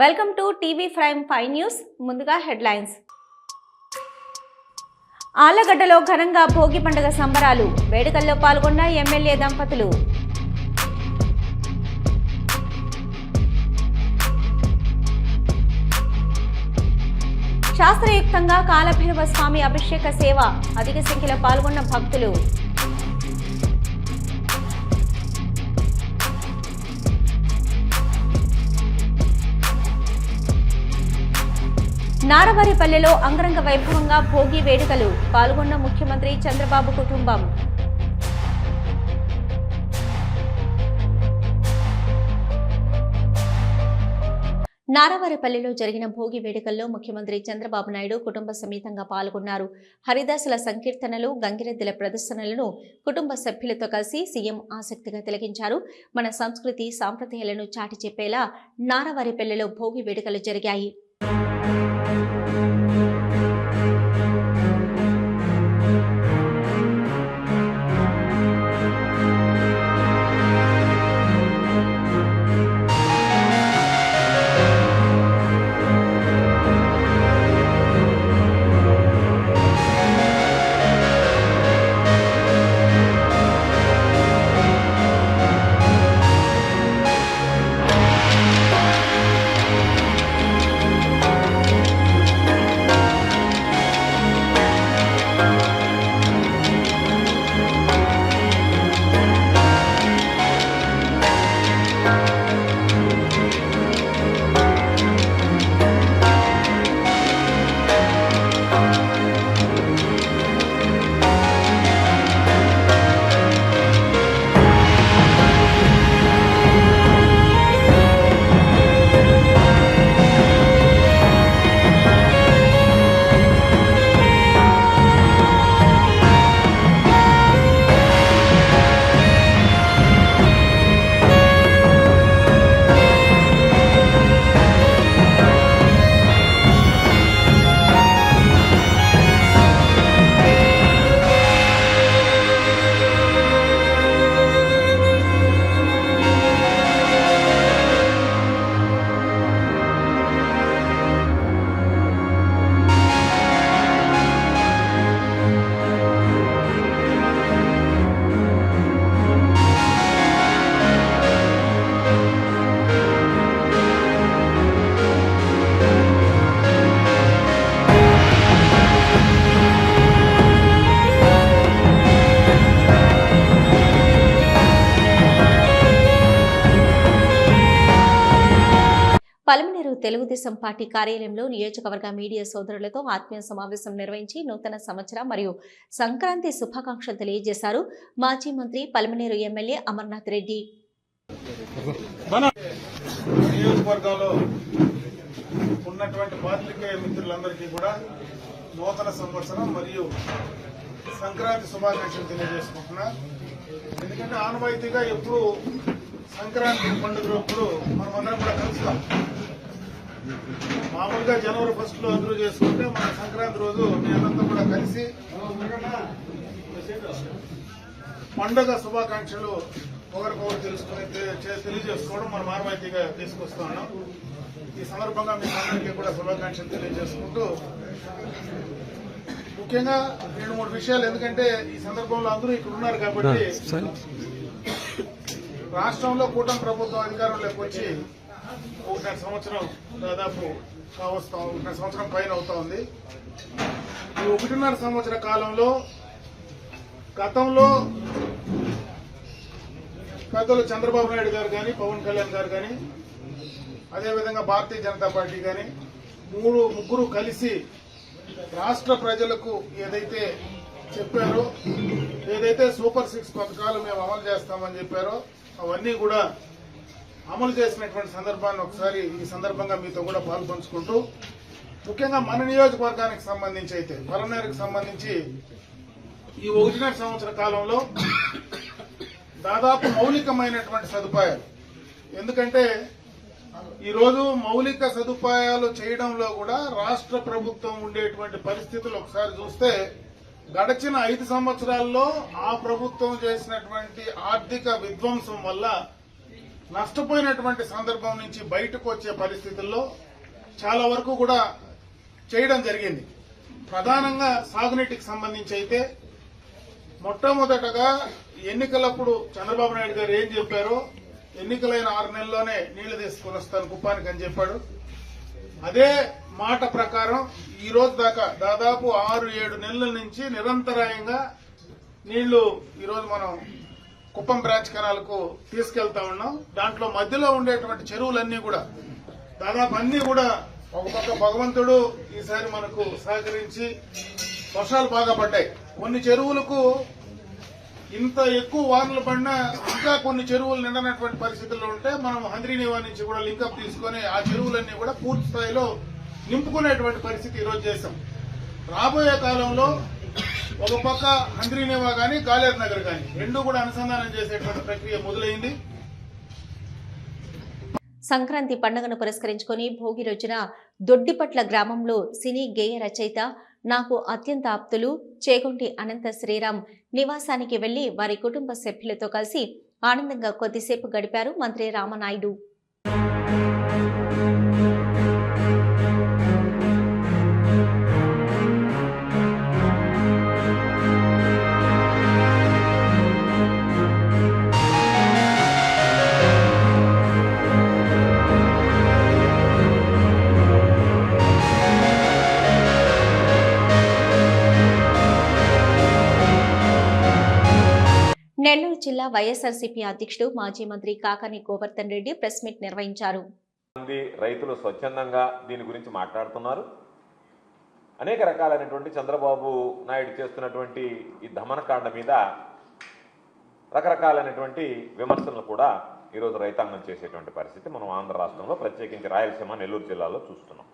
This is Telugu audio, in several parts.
Welcome to TV prime 5 news. ముందుగా హెడ్లైన్స్. ఆళ్లగడ్డలో ఘనంగా భోగి పండుగ సంబరాలు. వేడుకల్లో పాల్గొన్న ఎమ్మెల్యే దంపతులు. శాస్త్రయుక్తంగా కాలభైరవ స్వామి అభిషేక సేవ. అధిక సంఖ్యలో పాల్గొన్న భక్తులు. నారవారిపల్లెలో అంగరంగ వైభవంగా భోగి వేడుకలు. పాల్గొన్న ముఖ్యమంత్రి చంద్రబాబు కుటుంబం. నారవారిపల్లెలో జరిగిన భోగి వేడుకల్లో ముఖ్యమంత్రి చంద్రబాబు నాయుడు కుటుంబ సమేతంగా పాల్గొన్నారు. హరిదాసుల సంకీర్తనలు, గంగిరెద్దుల ప్రదర్శనలను కుటుంబ సభ్యులతో కలిసి సీఎం ఆసక్తిగా తిలకించారు. మన సంస్కృతి సాంప్రదాయాలను చాటి చెప్పేలా నారవారిపల్లెలో భోగి వేడుకలు జరిగాయి. పలమనేరు తెలుగుదేశం పార్టీ కార్యాలయంలో నియోజకవర్గ మీడియా సోదరులతో ఆత్మీయ సమావేశం నిర్వహించి నూతన సంవత్సరం మరియు సంక్రాంతి శుభాకాంక్షలు తెలియజేశారు మాజీ మంత్రి పలమనేరు ఎమ్మెల్యే అమర్నాథ్ రెడ్డి. నియోజకవర్గంలో ఉన్నటువంటి పాత్రికేయ మిత్రులందరికీ కూడా నూతన సంవత్సరం మరియు సంక్రాంతి శుభాకాంక్షలు తెలియజేసుకుంటున్నా. ఎందుకంటే ఆనవాయితీగా ఎప్పుడు సంక్రాంతి పండుగప్పుడు మనమందరం కూడా కలుస్తాం. మామూలుగా జనవరి 1 అందరూ చేసుకుంటే మన సంక్రాంతి రోజు మేమంతా కూడా కలిసి పండుగ శుభాకాంక్షలు ఒకరికొకరు తెలియజేసుకోవడం మనం ఆనవాయితీగా తీసుకొస్తా ఉన్నాం. ఈ సందర్భంగా మీ అందరికీ కూడా శుభాకాంక్షలు తెలియజేసుకుంటూ ముఖ్యంగా 2-3 విషయాలు, ఎందుకంటే ఈ సందర్భంలో అందరూ ఇక్కడ ఉన్నారు కాబట్టి రాష్ట్రంలో కూటమి ప్రభుత్వం అధికారంలోకి వచ్చి 1.5 సంవత్సరం దాదాపు కావస్తా, 1.5 సంవత్సరం పైన అవుతా ఉంది. ఈ 1.5 సంవత్సర కాలంలో గతంలో పెద్దలు చంద్రబాబు నాయుడు గారు కానీ, పవన్ కళ్యాణ్ గారు కానీ, అదేవిధంగా భారతీయ జనతా పార్టీ కానీ ముగ్గురు కలిసి రాష్ట్ర ప్రజలకు ఏదైతే చెప్పారో, ఏదైతే సూపర్ 6 పథకాలు మేము అమలు చేస్తామని చెప్పారో అవన్నీ కూడా అమలు చేసినటువంటి సందర్భాన్ని ఒకసారి ఈ సందర్భంగా మీతో కూడా పాల్పంచుకుంటూ, ముఖ్యంగా మన నియోజకవర్గానికి సంబంధించి అయితే పలమనేరుకు సంబంధించి ఈ 1.5 సంవత్సర కాలంలో దాదాపు మౌలికమైనటువంటి సదుపాయాలు, ఎందుకంటే ఈరోజు మౌలిక సదుపాయాలు చేయడంలో కూడా రాష్ట్ర ప్రభుత్వం ఉండేటువంటి పరిస్థితులు ఒకసారి చూస్తే గడిచిన 5 సంవత్సరాల్లో ఆ ప్రభుత్వం చేసినటువంటి ఆర్థిక విధ్వంసం వల్ల నష్టపోయినటువంటి సందర్భం నుంచి బయటకు వచ్చే పరిస్థితుల్లో చాలా వరకు కూడా చేయడం జరిగింది. ప్రధానంగా సాగునీటికి సంబంధించి అయితే మొట్టమొదటగా ఎన్నికలప్పుడు చంద్రబాబు నాయుడు గారు ఏం చెప్పారో ఎన్నికలైన 6 నెలల్లోనే నీళ్లు తీసుకుని వస్తాను కుప్పానికి అని చెప్పాడు. అదే మాట ప్రకారం ఈ రోజు దాకా దాదాపు 6-7 నెలల నుంచి నిరంతరాయంగా నీళ్లు ఈరోజు మనం కుప్పం బ్రాంచ్ కెనాల్కు తీసుకెళ్తా ఉన్నాం. దాంట్లో మధ్యలో ఉండేటువంటి చెరువులన్నీ కూడా దాదాపు అన్ని కూడా ఒక పక్క భగవంతుడు ఈసారి మనకు సహకరించి వర్షాలు బాగా పడ్డాయి. కొన్ని చెరువులకు ఇంత ఎక్కువ వానలు పడినా ఇంకా కొన్ని చెరువులు నిండనటువంటి పరిస్థితుల్లో ఉంటే మనం హంద్రీనివా నుంచి కూడా లింకప్ తీసుకుని ఆ చెరువులన్నీ కూడా పూర్తి స్థాయిలో నింపుకునేటువంటి పరిస్థితి ఈరోజు చేశాం. రాబోయే కాలంలో ఒక పక్క హంద్రీనివా గాని గాలేరు నగర్ గాని రెండు కూడా అనుసంధానం చేసేటువంటి ప్రక్రియ మొదలైంది. సంక్రాంతి పండుగను పురస్కరించుకుని భోగి రోజున దొడ్డిపట్ల గ్రామంలో సినీ గేయ రచయిత నాకు అత్యంత ఆప్తులు చేగొంటి అనంత శ్రీరామ్ నివాసానికి వెళ్లి వారి కుటుంబ సభ్యులతో కలిసి ఆనందంగా కొద్దిసేపు గడిపారు మంత్రి రామనాయుడు. నెల్లూరు జిల్లా వైఎస్ఆర్సీపీ అధ్యక్షుడు మాజీ మంత్రి కాకాని గోవర్ధన్ రెడ్డి ప్రెస్ మీట్ నిర్వహించారు. రైతులు స్వచ్ఛందంగా దీని గురించి మాట్లాడుతున్నారు. అనేక రకాలైనటువంటి చంద్రబాబు నాయుడు చేస్తున్నటువంటి ఈ దమనకాండ మీద రకరకాలైనటువంటి విమర్శలు కూడా ఈరోజు రైతాంగం చేసేటువంటి పరిస్థితి మనం ఆంధ్ర రాష్ట్రంలో ప్రత్యేకించి రాయలసీమ నెల్లూరు జిల్లాలో చూస్తున్నాం.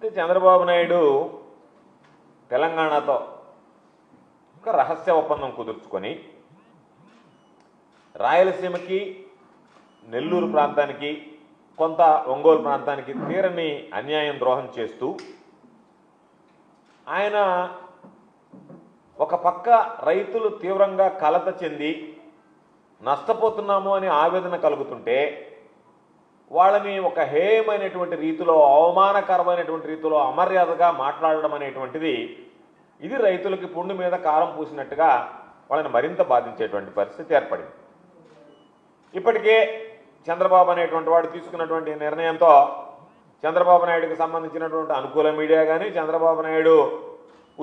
చంద్రబాబు నాయుడు తెలంగాణతో ఒక రహస్య ఒప్పందం కుదుర్చుకొని రాయలసీమకి నెల్లూరు ప్రాంతానికి కొంత ఒంగోలు ప్రాంతానికి తీరని అన్యాయం ద్రోహం చేస్తూ ఆయన ఒక పక్క రైతులు తీవ్రంగా కలత చెంది నష్టపోతున్నాము అని ఆవేదన కలుగుతుంటే వాళ్ళని ఒక హేయమైనటువంటి రీతిలో అవమానకరమైనటువంటి రీతిలో అమర్యాదగా మాట్లాడడం అనేటువంటిది ఇది రైతులకి పుండు మీద కారం పూసినట్టుగా వాళ్ళని మరింత బాధించేటువంటి పరిస్థితి ఏర్పడింది. ఇప్పటికే చంద్రబాబు అనేటువంటి వాడు తీసుకున్నటువంటి నిర్ణయంతో చంద్రబాబు నాయుడుకి సంబంధించినటువంటి అనుకూల మీడియా కానీ చంద్రబాబు నాయుడు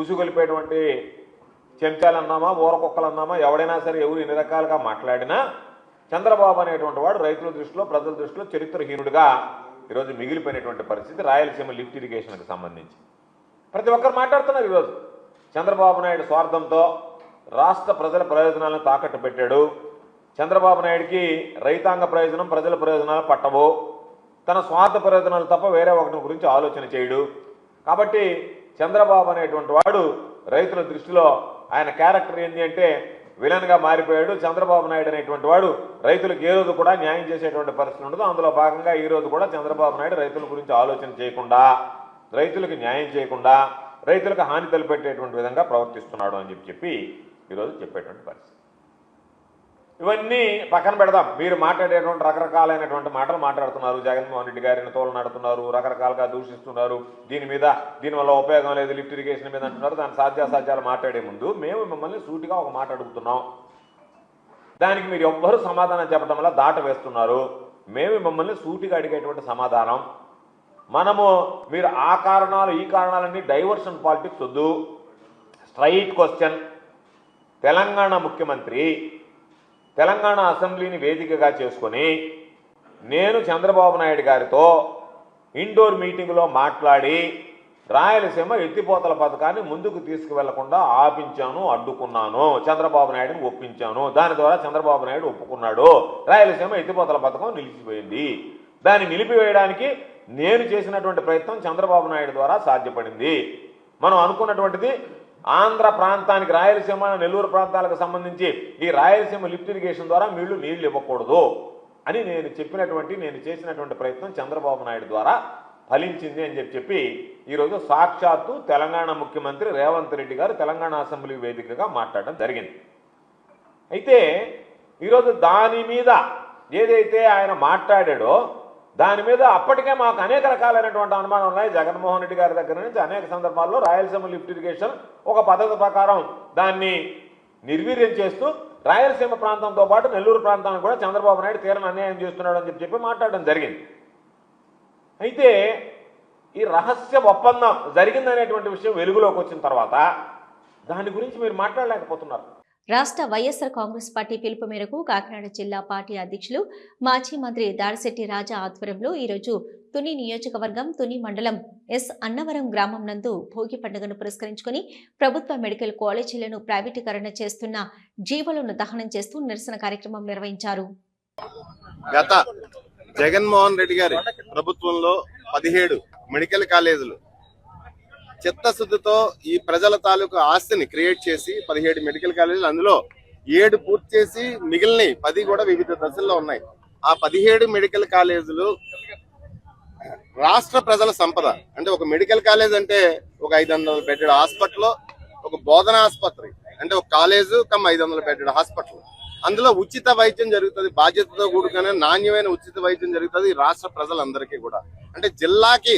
ఉసుగొలిపేటువంటి చెంచాలన్నామా ఊరకొక్కలన్నామా ఎవడైనా సరే ఎవరు ఎన్ని రకాలుగా మాట్లాడినా చంద్రబాబు అనేటువంటి వాడు రైతుల దృష్టిలో ప్రజల దృష్టిలో చరిత్రహీనుడిగా ఈరోజు మిగిలిపోయినటువంటి పరిస్థితి రాయలసీమ లిఫ్ట్ ఇరిగేషన్కి సంబంధించి ప్రతి ఒక్కరు మాట్లాడుతున్నారు. ఈరోజు చంద్రబాబు నాయుడు స్వార్థంతో రాష్ట్ర ప్రజల ప్రయోజనాలను తాకట్టు పెట్టాడు. చంద్రబాబు నాయుడికి రైతాంగ ప్రయోజనం ప్రజల ప్రయోజనాలు పట్టవు. తన స్వార్థ ప్రయోజనాలు తప్ప వేరే ఒకటి గురించి ఆలోచన చేయడు. కాబట్టి చంద్రబాబు అనేటువంటి వాడు రైతుల దృష్టిలో ఆయన క్యారెక్టర్ ఏంటి అంటే విలన్గా మారిపోయాడు. చంద్రబాబు నాయుడు అనేటువంటి వాడు రైతులకు ఏ రోజు కూడా న్యాయం చేసేటువంటి పరిస్థితి ఉండదు. అందులో భాగంగా ఈ రోజు కూడా చంద్రబాబు నాయుడు రైతుల గురించి ఆలోచన చేయకుండా రైతులకు న్యాయం చేయకుండా రైతులకు హాని తలపెట్టేటువంటి విధంగా ప్రవర్తిస్తున్నాడు అని చెప్పి ఈరోజు చెప్పేటువంటి పరిస్థితి. ఇవన్నీ పక్కన పెడదాం. మీరు మాట్లాడేటువంటి రకరకాలైనటువంటి మాటలు మాట్లాడుతున్నారు. జగన్మోహన్ రెడ్డి గారిని తోలనాడుతున్నారు, రకరకాలుగా దూషిస్తున్నారు. దీనివల్ల ఉపయోగం లేదు, లిఫ్ట్ ఇరిగేషన్ మీద అంటున్నారు. దాని సాధ్యాసాధ్యాలు మాట్లాడే ముందు మేము మిమ్మల్ని సూటిగా ఒక మాట అడుగుతున్నాం. దానికి మీరు ఎవ్వరూ సమాధానం చెప్పడం వల్ల దాట వేస్తున్నారు. మేము మిమ్మల్ని సూటిగా అడిగేటువంటి సమాధానం మీరు ఆ కారణాలు ఈ కారణాలన్నీ డైవర్షన్ పాలిటిక్స్ వద్దు. Straight question. తెలంగాణ ముఖ్యమంత్రి తెలంగాణ అసెంబ్లీని వేదికగా చేసుకొని నేను చంద్రబాబు నాయుడు గారితో ఇండోర్ మీటింగ్లో మాట్లాడి రాయలసీమ ఎత్తిపోతల పథకాన్ని ముందుకు తీసుకువెళ్లకుండా ఆపించాను, అడ్డుకున్నాను, చంద్రబాబు నాయుడుని ఒప్పించాను. దాని ద్వారా చంద్రబాబు నాయుడు ఒప్పుకున్నాడు. రాయలసీమ ఎత్తిపోతల పథకం నిలిచిపోయింది. దాన్ని నిలిపివేయడానికి నేను చేసినటువంటి ప్రయత్నం చంద్రబాబు నాయుడు ద్వారా సాధ్యపడింది. మనం అనుకున్నటువంటిది ఆంధ్ర ప్రాంతానికి రాయలసీమ నెల్లూరు ప్రాంతాలకు సంబంధించి ఈ రాయలసీమ లిఫ్ట్ ఇరిగేషన్ ద్వారా నీళ్లు ఇవ్వకూడదు అని నేను చేసినటువంటి ప్రయత్నం చంద్రబాబు నాయుడు ద్వారా ఫలించింది అని చెప్పి ఈరోజు సాక్షాత్తు తెలంగాణ ముఖ్యమంత్రి రేవంత్ రెడ్డి గారు తెలంగాణ అసెంబ్లీ వేదికగా మాట్లాడడం జరిగింది. అయితే ఈరోజు దాని మీద ఏదైతే ఆయన మాట్లాడాడో దాని మీద అప్పటికే మాకు అనేక రకాలైనటువంటి అనుమానాలు ఉన్నాయి. జగన్మోహన్ రెడ్డి గారి దగ్గర నుంచి అనేక సందర్భాల్లో రాయలసీమ లిఫ్ట్ ఇరిగేషన్ ఒక పద్ధతి ప్రకారం దాన్ని నిర్వీర్యం చేస్తూ రాయలసీమ ప్రాంతంతో పాటు నెల్లూరు ప్రాంతానికి కూడా చంద్రబాబు నాయుడు తీరని అన్యాయం చేస్తున్నాడు అని చెప్పి మాట్లాడడం జరిగింది. అయితే ఈ రహస్య ఒప్పందం జరిగిందనేటువంటి విషయం వెలుగులోకి వచ్చిన తర్వాత దాని గురించి మీరు మాట్లాడలేకపోతున్నారు. రాష్ట్ర వైఎస్ఆర్ కాంగ్రెస్ పార్టీ పిలుపు మేరకు కాకినాడ జిల్లా పార్టీ అధ్యక్షులు మాజీ మంత్రి దాడిశెట్టి రాజా ఆధ్వర్యంలో ఈరోజు తుని నియోజకవర్గం తుని మండలం ఎస్ అన్నవరం గ్రామం నందు భోగి పండుగను పురస్కరించుకుని ప్రభుత్వ మెడికల్ కాలేజీలను ప్రైవేటీకరణ చేస్తున్న జీవోలను దహనం చేస్తూ నిరసన కార్యక్రమం నిర్వహించారు. గత జగన్మోహన్ రెడ్డి గారి ప్రభుత్వంలో 17 మెడికల్ కాలేజీలు చిత్తశుద్ధితో ఈ ప్రజల తాలూకు ఆస్తిని క్రియేట్ చేసి 17 మెడికల్ కాలేజీలు, అందులో 7 పూర్తి చేసి మిగిలిన 10 కూడా వివిధ దశల్లో ఉన్నాయి. ఆ 17 మెడికల్ కాలేజీలు రాష్ట్ర ప్రజల సంపద. అంటే ఒక మెడికల్ కాలేజ్ అంటే ఒక 500 బెడ్డెడ్ హాస్పిటల్, ఒక బోధన ఆసుపత్రి అంటే ఒక కాలేజు కమ్ 500 బెడ్డెడ్ హాస్పిటల్. అందులో ఉచిత వైద్యం జరుగుతుంది, బాధ్యతతో కూడుకునే నాణ్యమైన ఉచిత వైద్యం జరుగుతుంది రాష్ట్ర ప్రజలందరికీ కూడా. అంటే జిల్లాకి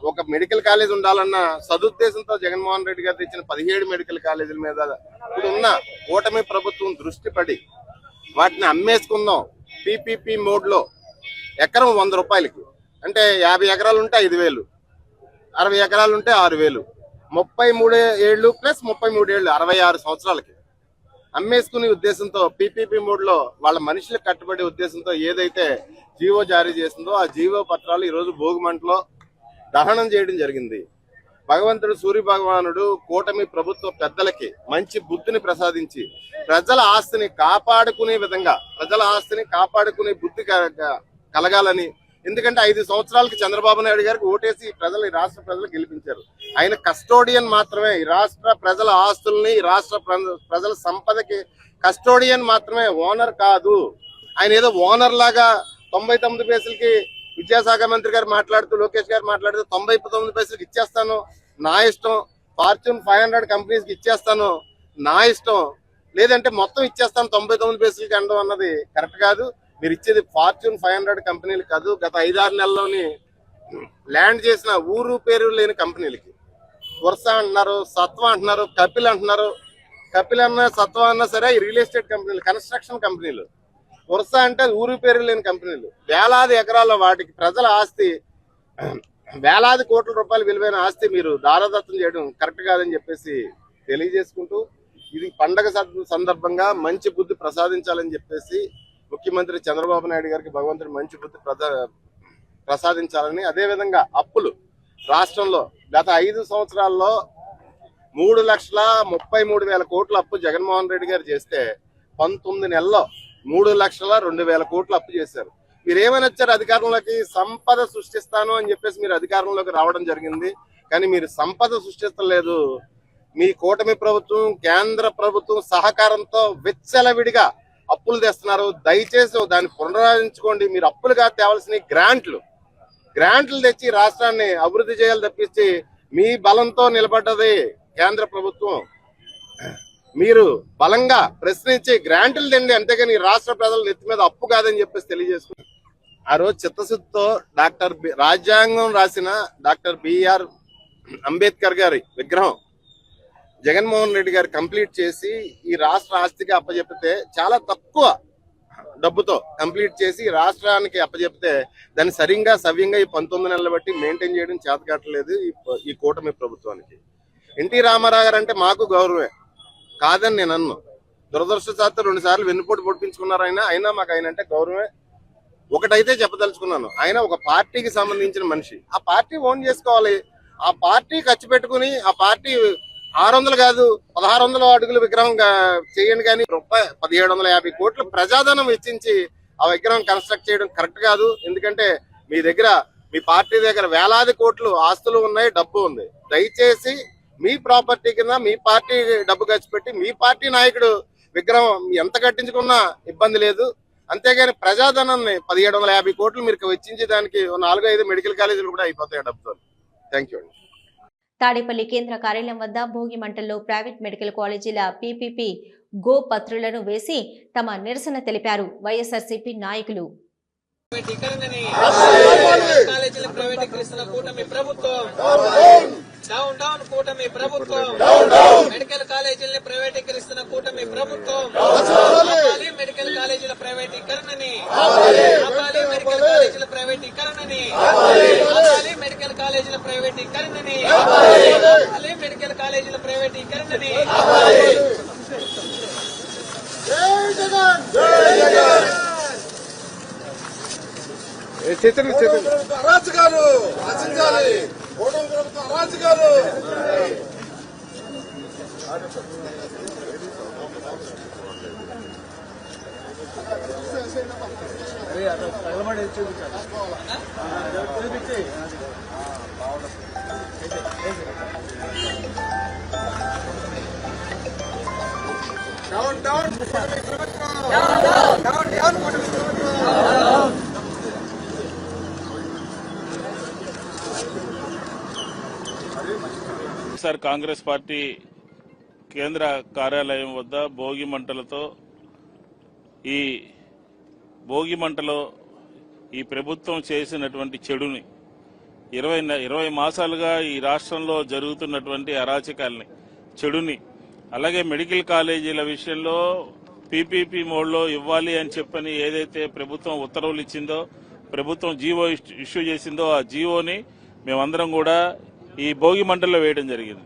ఒక మెడికల్ కాలేజ్ ఉండాలన్న సదుద్దేశంతో జగన్మోహన్ రెడ్డి గారు తెచ్చిన 17 మెడికల్ కాలేజీల మీద ఇప్పుడు ఉన్న కూటమి ప్రభుత్వం దృష్టి పడి వాటిని అమ్మేసుకుందాం పీపీపీ మోడ్ లో. ఎకరం 100 రూపాయలకి, అంటే 50 ఎకరాలు ఉంటే 5,000, 60 ఎకరాలు ఉంటే 6,000, 33 ఏళ్ళు ప్లస్ 33 ఏళ్ళు 66 సంవత్సరాలకి అమ్మేసుకునే ఉద్దేశంతో పీపీపీ మోడ్ లో వాళ్ళ మనుషులకు కట్టుబడే ఉద్దేశంతో ఏదైతే జీవో జారీ చేసిందో ఆ జీవో పత్రాలు ఈ రోజు భోగిమంటలో దహనం చేయడం జరిగింది. భగవంతుడు సూర్య భగవానుడు కూటమి ప్రభుత్వ పెద్దలకి మంచి బుద్ధిని ప్రసాదించి ప్రజల ఆస్తిని కాపాడుకునే విధంగా, ప్రజల ఆస్తిని కాపాడుకునే బుద్ధి కలగాలని. ఎందుకంటే 5 సంవత్సరాలకి చంద్రబాబు నాయుడు గారికి ఓటేసి ఈ రాష్ట్ర ప్రజలు గెలిపించారు. ఆయన కస్టోడియన్ మాత్రమే, ఈ రాష్ట్ర ప్రజల ఆస్తుల్ని, ఈ రాష్ట్ర ప్రజల సంపదకి కస్టోడియన్ మాత్రమే, ఓనర్ కాదు. ఆయన ఏదో ఓనర్ లాగా 99 పైసలకి విద్యాశాఖ మంత్రి గారు మాట్లాడుతూ, లోకేష్ గారు మాట్లాడుతూ 99 పైసలకి ఇచ్చేస్తాను నా ఇష్టం, ఫార్చ్యూన్ 500 కంపెనీస్ కి ఇచ్చేస్తాను నా ఇష్టం, లేదంటే మొత్తం ఇచ్చేస్తాను 99 పైసలకి అనడం అన్నది కరెక్ట్ కాదు. మీరు ఇచ్చేది ఫార్చ్యూన్ 500 కంపెనీలు కాదు, గత 5-6 నెలల్లోని ల్యాండ్ చేసిన ఊరు పేరు లేని కంపెనీలకి. వర్ష అంటున్నారు, సత్వ అంటున్నారు, కపిల్ అంటున్నారు. కపిల్ అన్న సత్వ అన్నా సరే ఈ రియల్ ఎస్టేట్ కంపెనీలు, కన్స్ట్రక్షన్ కంపెనీలు. వర్ష అంటే ఊరు పేరు లేని కంపెనీలు. వేలాది ఎకరాల వాటికి ప్రజల ఆస్తి, వేలాది కోట్ల రూపాయల విలువైన ఆస్తి మీరు దారదత్తం చేయడం కరెక్ట్ కాదని చెప్పేసి తెలియజేసుకుంటూ, ఇది పండగ సందర్భంగా మంచి బుద్ధి ప్రసాదించాలని చెప్పేసి ముఖ్యమంత్రి చంద్రబాబు నాయుడు గారికి భగవంతుడు మంచి బుద్ధి ప్రసాదించాలని, అదేవిధంగా అప్పులు రాష్ట్రంలో గత 5 సంవత్సరాల్లో 3,33,000 కోట్ల అప్పు జగన్మోహన్ రెడ్డి గారు చేస్తే 19 నెలల్లో 3,02,000 కోట్ల అప్పు చేశారు. మీరు ఏమైనా వచ్చారు అధికారంలోకి, సంపద సృష్టిస్తాను అని చెప్పేసి మీరు అధికారంలోకి రావడం జరిగింది. కానీ మీరు సంపద సృష్టిస్తలేదు. మీ కూటమి ప్రభుత్వం, కేంద్ర ప్రభుత్వం సహకారంతో విచ్చలవిడిగా అప్పులు తెస్తున్నారు. దయచేసి దాన్ని పునరాలోచించుకోండి. మీరు అప్పులుగా తేవాల్సిన గ్రాంట్లు తెచ్చి రాష్ట్రాన్ని అభివృద్ధి చేయాలి తప్పించి మీ బలంతో నిలబడ్డది కేంద్ర ప్రభుత్వం. మీరు బలంగా ప్రశ్నించి గ్రాంట్లు తిండి, అంతేగాని రాష్ట్ర ప్రజల నెత్తి మీద అప్పు కాదని చెప్పేసి తెలియజేసుకుంటారు. ఆ రోజు చిత్తశుద్ధితో రాజ్యాంగం రాసిన డాక్టర్ బిఆర్ అంబేద్కర్ గారి విగ్రహం జగన్మోహన్ రెడ్డి గారు కంప్లీట్ చేసి ఈ రాష్ట్ర ఆస్తికి అప్పచెప్పితే, చాలా తక్కువ డబ్బుతో కంప్లీట్ చేసి రాష్ట్రానికి అప్పచెప్తే దాన్ని సవ్యంగా ఈ 19 నెలలు బట్టి మెయింటైన్ చేయడం చేతకాట్లేదు ఈ కూటమి ప్రభుత్వానికి. ఎన్టీ రామారావు గారు అంటే మాకు గౌరవమే, కాదని నేను అన్ను. దురదృష్టశాత్తు 2 సార్లు వెన్నుపోటు పొడిపించుకున్నారు అయినా మాకు ఆయన అంటే గౌరవమే. ఒకటైతే చెప్పదలుచుకున్నాను, ఆయన ఒక పార్టీకి సంబంధించిన మనిషి. ఆ పార్టీ ఓన్ చేసుకోవాలి. ఆ పార్టీ ఖర్చు పెట్టుకుని ఆ పార్టీ 600 కాదు 1600 అడుగుల విగ్రహం చేయండి, కానీ 1750 కోట్లు ప్రజాధనం వెచ్చించి ఆ విగ్రహం కన్స్ట్రక్ట్ చేయడం కరెక్ట్ కాదు. ఎందుకంటే మీ పార్టీ దగ్గర వేలాది కోట్లు ఆస్తులు ఉన్నాయి, డబ్బు ఉంది. దయచేసి మీ ప్రాపర్టీ కింద మీ పార్టీ డబ్బు ఖర్చు పెట్టి మీ పార్టీ నాయకుడు విగ్రహం ఎంత కట్టించుకున్నా ఇబ్బంది లేదు. అంతేగాని ప్రజాధనాన్ని 1750 కోట్లు మీరు వెచ్చించి దానికి 4-5 మెడికల్ కాలేజీలు కూడా అయిపోతాయి డబ్బుతో. థ్యాంక్ యూ అండి. తాడేపల్లి కేంద్ర కార్యాలయం వద్ద భోగి మంటల్లో ప్రైవేట్ మెడికల్ కాలేజీల పీపీపీ గో పత్రులను వేసి తమ నిరసన తెలిపారు వైఎస్ఆర్సీపీ నాయకులు. కాలేజీల ప్రైవేటీకరిస్తున్న కూటమి ప్రభుత్వం డౌన్ డౌన్ కూటమి ప్రభుత్వం మెడికల్ కాలేజీలని ప్రైవేటీకరిస్తున్న కూటమి ప్రభుత్వం ఆపాలి మెడికల్ కాలేజీల ప్రైవేటీకరణని ఆపాలి మెడికల్ కాలేజీల ప్రైవేటీకరణని ఆపాలి మెడికల్ కాలేజీల ప్రైవేటీకరణని ఆపాలి మెడికల్ కాలేజీల ప్రైవేటీకరణని అరాచకాలు రచించాలి. అరాచకాలు సార్ కాంగ్రెస్ పార్టీ కేంద్ర కార్యాలయం వద్ద భోగి మంటలతో ఈ భోగి మంటలో ఈ ప్రభుత్వం చేసినటువంటి చెడుని 20 మాసాలుగా ఈ రాష్ట్రంలో జరుగుతున్నటువంటి అరాచకాల్ని చెడుని అలాగే మెడికల్ కాలేజీల విషయంలో పీపీపీ మోడ్లో ఇవ్వాలి అని చెప్పని ఏదైతే ప్రభుత్వం ఉత్తర్వులు ఇచ్చిందో ప్రభుత్వం జీవో ఇష్యూ చేసిందో ఆ జీవోని మేమందరం కూడా ఈ భోగి మంటల్లో వేయడం జరిగింది.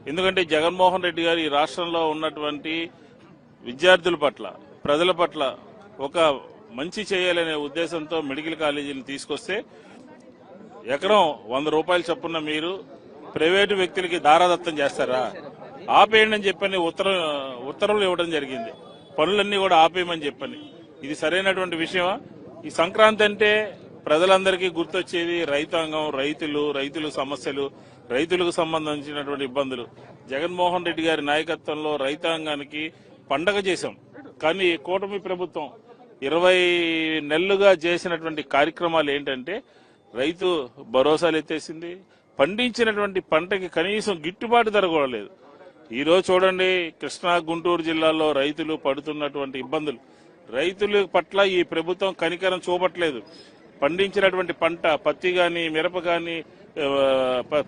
ఎందుకంటే జగన్మోహన్ రెడ్డి గారు ఈ రాష్ట్రంలో ఉన్నటువంటి విద్యార్థుల పట్ల ప్రజల పట్ల ఒక మంచి చేయాలనే ఉద్దేశంతో మెడికల్ కాలేజీని తీసుకొస్తే ఎకరం 100 రూపాయలు చొప్పున మీరు ప్రైవేటు వ్యక్తులకి దారాదత్తం చేస్తారా, ఆపేయండి అని చెప్పని ఉత్తర్వులు ఇవ్వడం జరిగింది. పనులన్నీ కూడా ఆపేయమని చెప్పని. ఇది సరైనటువంటి విషయమా? ఈ సంక్రాంతి అంటే ప్రజలందరికీ గుర్తొచ్చేది రైతాంగం, రైతులు సమస్యలు, రైతులకు సంబంధించినటువంటి ఇబ్బందులు. జగన్మోహన్ రెడ్డి గారి నాయకత్వంలో రైతాంగానికి పండగ చేశాం. కానీ కూటమి ప్రభుత్వం 20 నెలలుగా చేసినటువంటి కార్యక్రమాలు ఏంటంటే రైతు భరోసాలు ఎత్తేసింది. పండించినటువంటి పంటకి కనీసం గిట్టుబాటు ధర కూడా లేదు. ఈ రోజు చూడండి, కృష్ణా గుంటూరు జిల్లాలో రైతులు పడుతున్నటువంటి ఇబ్బందులు. రైతుల పట్ల ఈ ప్రభుత్వం కనికరం చూపట్లేదు. పండించినటువంటి పంట పత్తి గాని, మిరప గాని,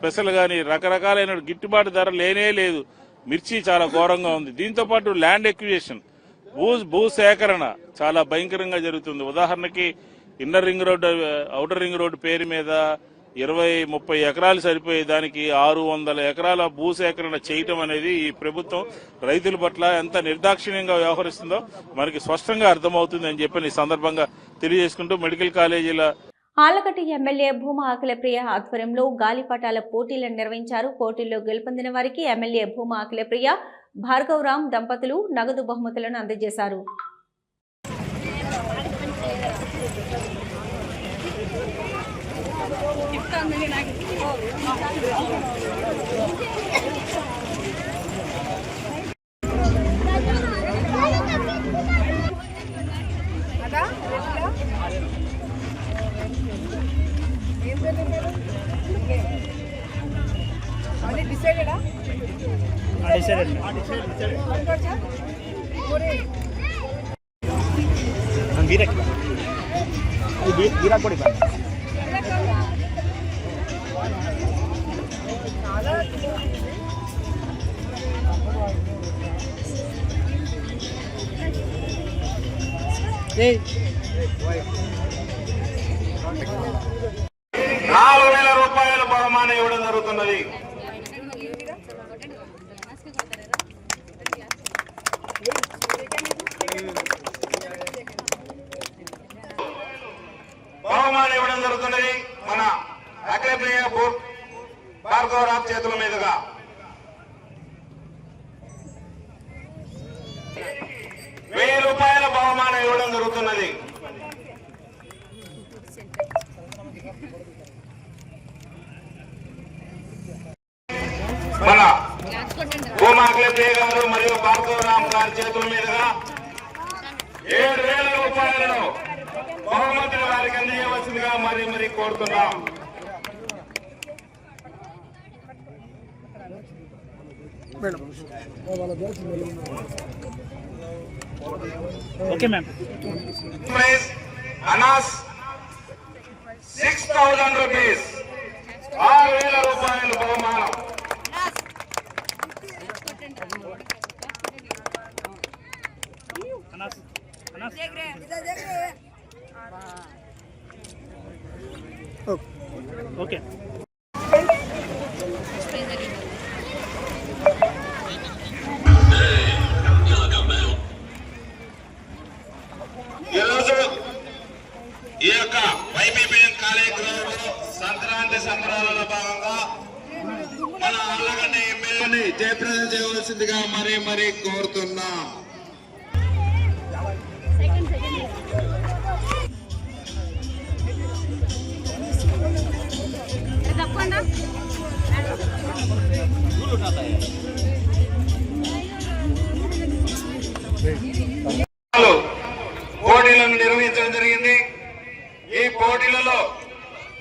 పెసలు గాని రకరకాలైన గిట్టుబాటు ధర లేనే లేదు. మిర్చి చాలా ఘోరంగా ఉంది. దీంతో పాటు ల్యాండ్ ఎక్విజిషన్, భూ సేకరణ చాలా భయంకరంగా జరుగుతుంది. ఉదాహరణకి inner ring road, outer ring road పేరు మీద 20-30 ఎకరాలు సరిపోయే దానికి 600 ఎకరాల భూసేకరణ చేయటం అనేది ఈ ప్రభుత్వం రైతుల పట్ల ఎంత నిర్దాక్షిణ్యంగా వ్యవహరిస్తుందో మనకి స్పష్టంగా అర్థమవుతుంది అని చెప్పి ఈ సందర్భంగా తెలియజేసుకుంటూ మెడికల్ కాలేజీల ఆలగడ్డ ఎమ్మెల్యే భూమా అఖిలప్రియ ఆధ్వర్యంలో గాలిపటాల పోటీలను నిర్వహించారు. పోటీల్లో గెలుపొందిన వారికి ఎమ్మెల్యే భూమా అఖిలప్రియ, భార్గవరామ్ దంపతులు నగదు బహుమతులను అందజేశారు. రూపాయల బహుమానం ఇవ్వడం జరుగుతున్నది. బహుమానం ఇవ్వడం జరుగుతున్నది మన అఖిలప్రియ భార్గవరామ్ చేతుల మీదుగా. ₹1000 బహుమానం ఇవ్వడం జరుగుతున్నది. మన భూమా అఖిలప్రియ గారు మరియు భార్గవరామ్ గారి చేతుల మీదుగా ₹7,000 బహుమతులు వారికి అందజేయవలసిందిగా మరీ కోరుతున్నాం. Okay ma'am. అనాస్ 6,000 రూపీస్, 6,000 రూపాయలు బహుమానం. ఓకే. ఈరోజు ఈ యొక్క వైపీపీఎం కార్యక్రమంలో సంక్రాంతి సంబరాలలో భాగంగా మన ఆళ్లగడ్డ ఎమ్మెల్యేని జయప్రదం చేయవలసిందిగా మరీ కోరుతున్నా. పోటీలను నిర్వహించడం జరిగింది. ఈ పోటీలలో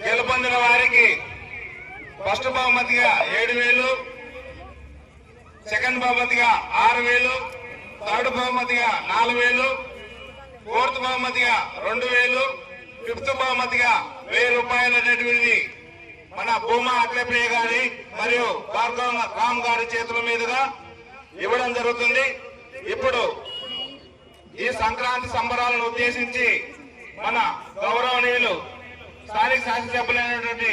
గెలుపొందిన వారికి ఫస్ట్ బహుమతిగా 7,000, సెకండ్ బహుమతిగా 6,000, థర్డ్ బహుమతిగా 4,000, ఫోర్త్ బహుమతిగా 2,000, ఫిఫ్త్ బహుమతిగా 1,000 రూపాయలు అనేటువంటిది మన భూమా అఖిలప్రియ గారి మరియు భార్గవ రామ్ గారి చేతుల మీదుగా ఇవ్వడం జరుగుతుంది. ఇప్పుడు ఈ సంక్రాంతి సంబరాలను ఉద్దేశించి మన గౌరవనీయులు స్థానిక శాసనసభ్యులైనటువంటి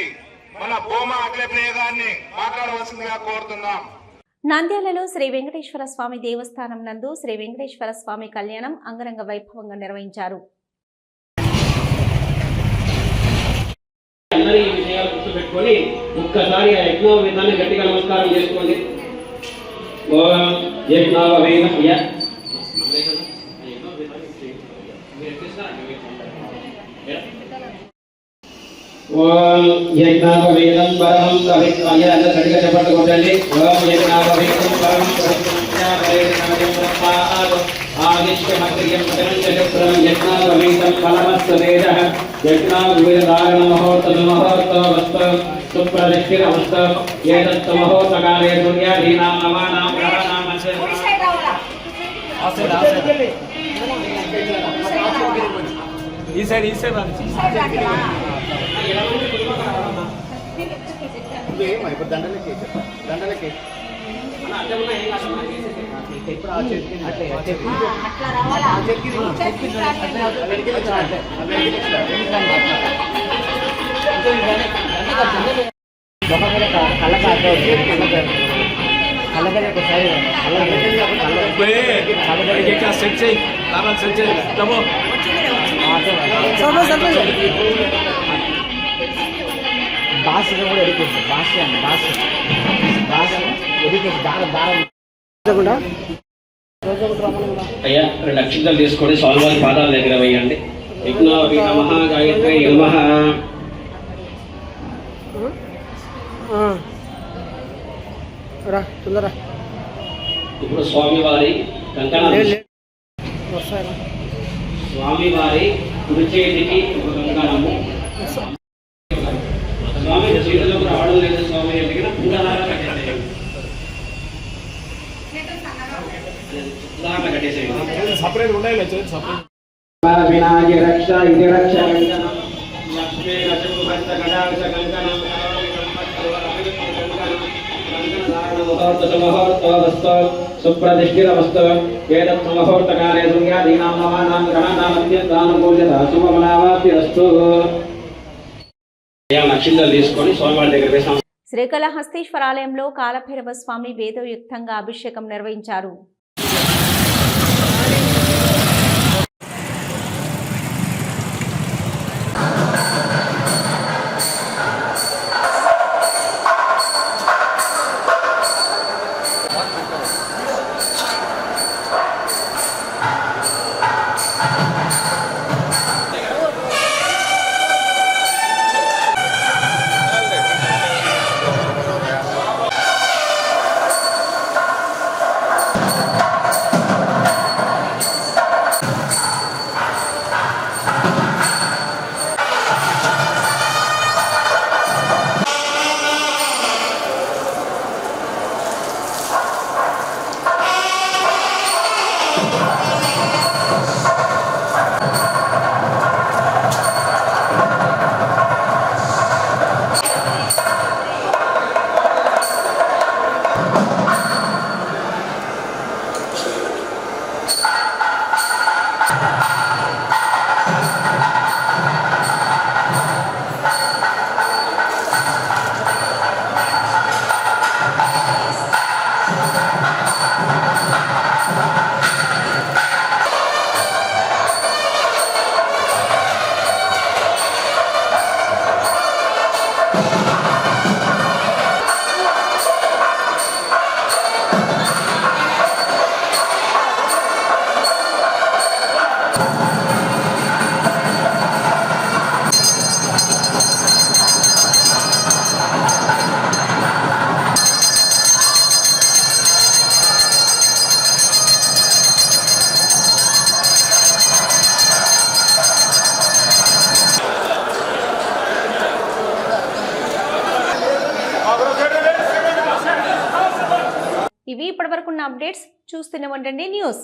మన భూమా అఖిలప్రియ గారిని మాట్లాడవలసిందిగా కోరుతున్నాం. నంద్యాలలో శ్రీ వెంకటేశ్వర స్వామి దేవస్థానం నందు శ్రీ వెంకటేశ్వర స్వామి కళ్యాణం అంగరంగ వైభవంగా నిర్వహించారు. అందరూ ఈ విషయాలు గుర్తుపెట్టుకొని ఒక్కసారి ఆ యజ్ఞోపేతాన్ని గట్టిగా నమస్కారం చేసుకోండి. ఓం యజ్ఞోపేతయ ఓం యజ్ఞోపేతం పరమం పవిత్రాయ అందరూ గట్టిగా చెప్పండి కొట్టండి. ఓం యజ్ఞోపేతం పరమం ఆదిష్యమక్రియం చక్రం యజ్ఞోపేతం ఫలమస్తవేదః యజ్ఞాభిధారణమహోత్తమహోత్తమస్తు సుప్రతిష్ఠితమస్తు ఏతత్తు మహోత్తకాలే సూర్యాదీనాం నవానాం గ్రహాణాం ఈ సైడ్ దండలకి సెట్ చేయి బాస్ కూడా ఎడుకేసి బాస్ ఎడుకేసి దారం అయ్యా 2 అక్షంతలు తీసుకొని స్వామివారి పాదాల దగ్గర వేయండి. యజ్ఞోపి నమః గాయత్రీ నమః. ఇప్పుడు స్వామివారి కంకణాలు, స్వామివారి కుడి చేతికి ఒక కంకణము, స్వామి చేతిలో రావడం లేదు, స్వామి దగ్గర పూలహారం కట్టేసేయండి. సపరేట్ ఉండాలి. వినాయక రక్ష ఇది రక్ష లక్ష్మీ రక్షభక్త కటాక్ష కంకణం సుప్రతిష్ఠితమస్తు ఏతత్ ముహూర్తకాలే సూర్యాదీనాం నవానాం గ్రహాణాం అత్యంతానుకూల్యత శుభఫలావాప్తిరస్తు. నక్షత్రాలు తీసుకొని స్వామివారి దగ్గర వేసాం. శ్రీకాళహస్తీశ్వర ఆలయంలో కాలభైరవ స్వామి వేదోయుక్తంగా అభిషేకం నిర్వహించారు. ఇవి ఇప్పటివరకున్న అప్డేట్స్. చూస్తూనే ఉండండి న్యూస్.